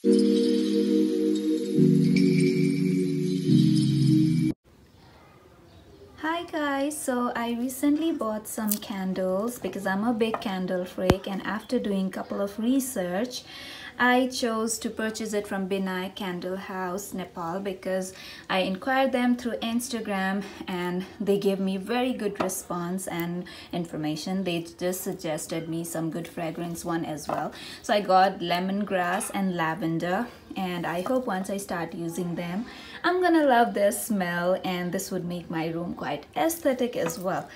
Hi guys, so I recently bought some candles because I'm a big candle freak, and after doing a couple of research I chose to purchase it from Binay Candle House, Nepal, because I inquired them through Instagram and they gave me very good response and information. They just suggested me some good fragrance one as well. So I got lemongrass and lavender, and I hope once I start using them I'm gonna love their smell, and this would make my room quite aesthetic as well.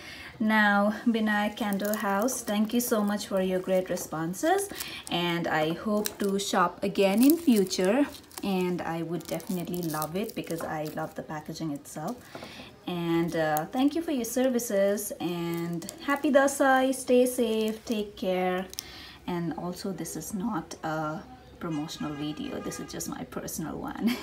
Now, Binay Candle House, thank you so much for your great responses, and I hope to shop again in future, and I would definitely love it because I love the packaging itself. And thank you for your services, and happy Dasai, stay safe, take care. And also, this is not a promotional video, this is just my personal one.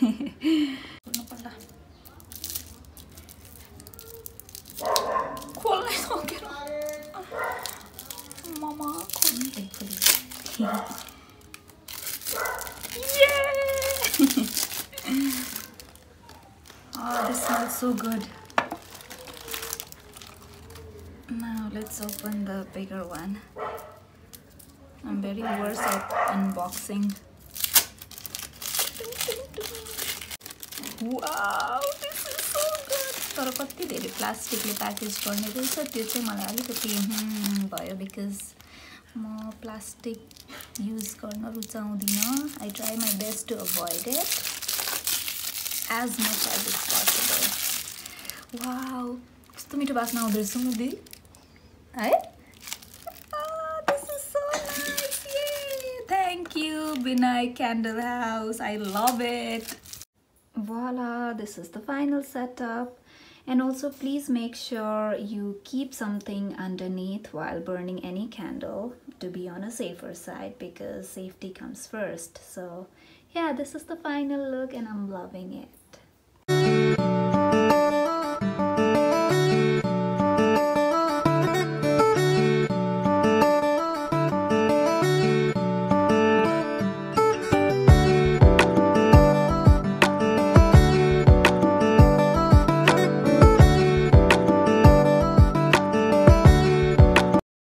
Mama, yay! Oh, this smells so good. Now let's open the bigger one. I'm very worse at unboxing. Wow, this is so good. तर कति धेरै प्लास्टिकले package गर्ने रहेछ, त्यो चाहिँ मलाई अलिकति भयो बिकज म प्लास्टिक युज गर्न रुचाउँदिन. I try my best to avoid it as much as it's possible. Wow, कस्तो मिठो बास्ना आउँदो रहेछ मुदी है. This is so nice. Yay! Thank you, Binay Candle House. I love it. Voila, this is the final setup. And also please make sure you keep something underneath while burning any candle to be on a safer side, because safety comes first. So yeah, this is the final look and I'm loving it.